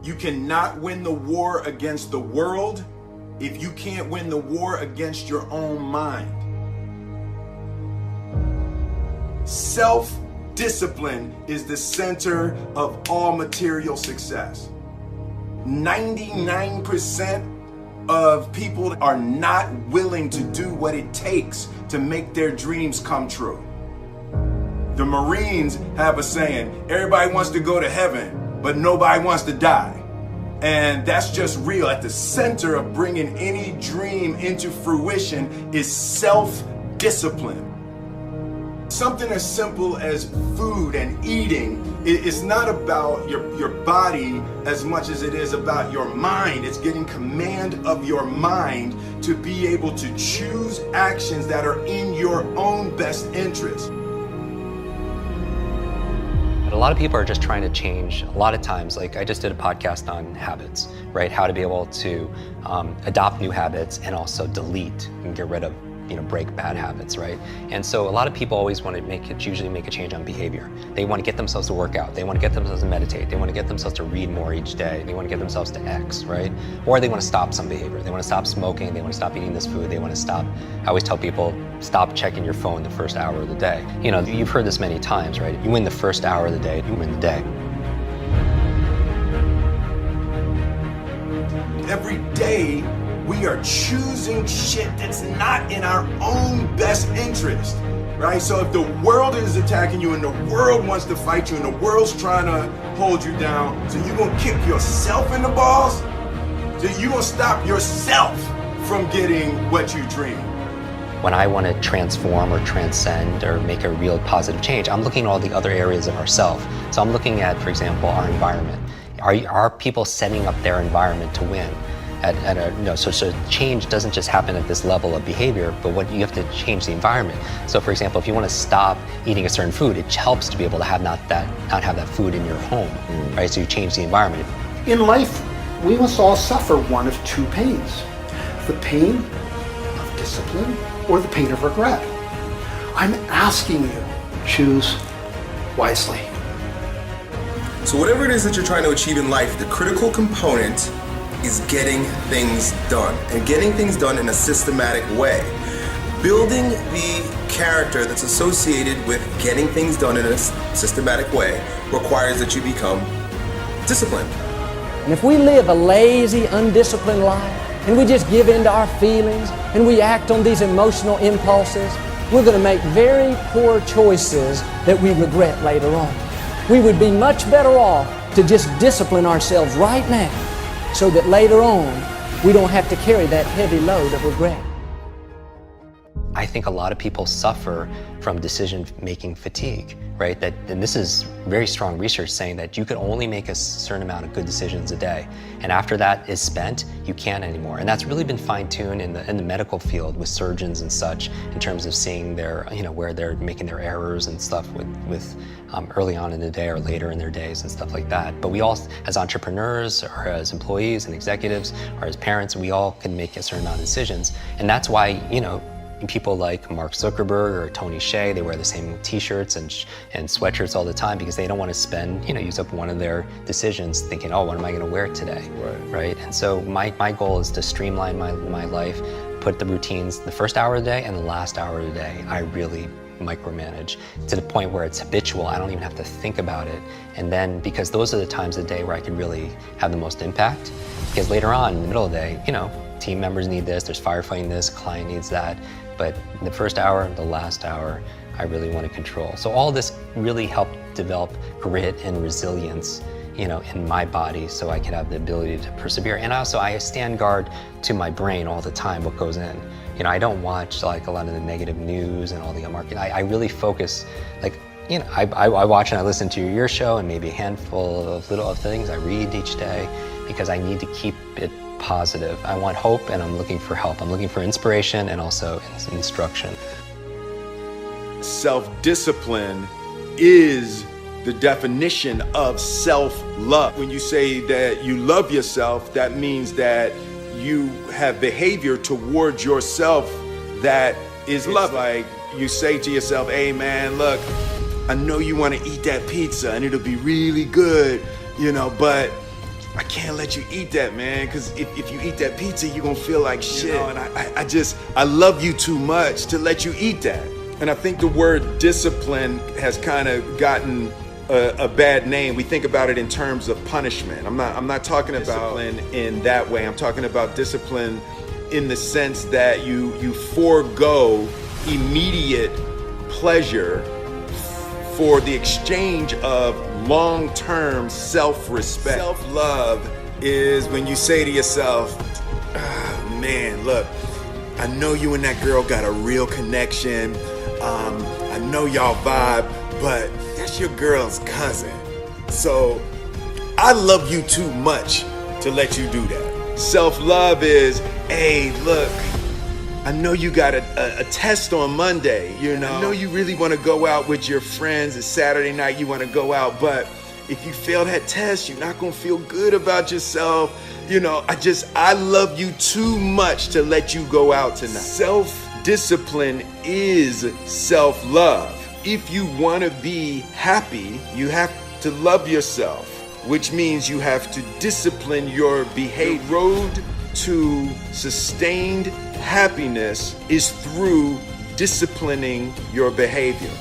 You cannot win the war against the world if you can't win the war against your own mind. Self-discipline is the center of all material success. 99% of people are not willing to do what it takes to make their dreams come true. The Marines have a saying, everybody wants to go to heaven, but nobody wants to die. And that's just real. At the center of bringing any dream into fruition is self-discipline. Something as simple as food and eating, it's not about your body as much as it is about your mind. It's getting command of your mind to be able to choose actions that are in your own best interest. A lot of people are just trying to change. A lot of times, like I just did a podcast on habits, right? How to be able to adopt new habits and also delete and get rid of, break bad habits, right? And so a lot of people always want to usually make a change on behavior. They want to get themselves to work out. They want to get themselves to meditate. They want to get themselves to read more each day. They want to get themselves to X, right? Or they want to stop some behavior. They want to stop smoking. They want to stop eating this food. They want to stop, I always tell people, stop checking your phone the first hour of the day. You've heard this many times, right? You win the first hour of the day, you win the day. Every day, we are choosing shit that's not in our own best interest, right? So if the world is attacking you and the world wants to fight you and the world's trying to hold you down, so you're gonna kick yourself in the balls? So you're gonna stop yourself from getting what you dream? When I want to transform or transcend or make a real positive change, I'm looking at all the other areas of ourself. So I'm looking at, for example, our environment. Are people setting up their environment to win? So change doesn't just happen at this level of behavior, but what you have to change the environment. So for example, if you want to stop eating a certain food, it helps to be able to have not have that food in your home, right? So you change the environment. In life, we must all suffer one of two pains: the pain of discipline or the pain of regret. I'm asking you, choose wisely. So whatever it is that you're trying to achieve in life, the critical component is getting things done, and getting things done in a systematic way. Building the character that's associated with getting things done in a systematic way requires that you become disciplined. And if we live a lazy, undisciplined life, and we just give in to our feelings, and we act on these emotional impulses, we're going to make very poor choices that we regret later on. We would be much better off to just discipline ourselves right now, so that later on, we don't have to carry that heavy load of regret. I think a lot of people suffer from decision-making fatigue, right? And this is very strong research saying that you can only make a certain amount of good decisions a day. And after that is spent, you can't anymore. And that's really been fine-tuned in the medical field with surgeons and such, in terms of seeing their, where they're making their errors and stuff with early on in the day or later in their days and stuff like that. But we all, as entrepreneurs or as employees and executives or as parents, we all can make a certain amount of decisions. And that's why, people like Mark Zuckerberg or Tony Hsieh, they wear the same t-shirts and sweatshirts all the time because they don't want to spend, use up one of their decisions thinking, oh, what am I going to wear today? Right? And so my goal is to streamline my life, put the routines, the first hour of the day and the last hour of the day, I really micromanage to the point where it's habitual. I don't even have to think about it. And then, because those are the times of the day where I can really have the most impact, because later on in the middle of the day, team members need this, there's firefighting this, client needs that. But the first hour, the last hour, I really want to control. So all this really helped develop grit and resilience, in my body, so I can have the ability to persevere. And also, I stand guard to my brain all the time, what goes in. I don't watch like a lot of the negative news and all the marketing. I really focus, I watch and I listen to your show and maybe a handful of little things I read each day, because I need to keep it positive. I want hope and I'm looking for help. I'm looking for inspiration and also instruction. Self-discipline is the definition of self-love. When you say that you love yourself, that means that you have behavior towards yourself that is love. Like you say to yourself, hey man, look, I know you want to eat that pizza and it'll be really good, but I can't let you eat that, man, because if you eat that pizza, you're gonna feel like shit. And I love you too much to let you eat that. And I think the word discipline has kind of gotten a bad name. We think about it in terms of punishment. I'm not talking about discipline in that way. I'm talking about discipline in the sense that you forego immediate pleasure for the exchange of long-term self-respect. Self-love is when you say to yourself, man, look, I know you and that girl got a real connection. I know y'all vibe, but that's your girl's cousin. So I love you too much to let you do that. Self-love is, hey, look, I know you got a test on Monday, you know. I know you really want to go out with your friends. It's Saturday night, you want to go out, but if you fail that test, you're not going to feel good about yourself. You know, I love you too much to let you go out tonight. Self-discipline is self-love. If you want to be happy, you have to love yourself, which means you have to discipline your behavior. The road to sustained happiness is through disciplining your behavior.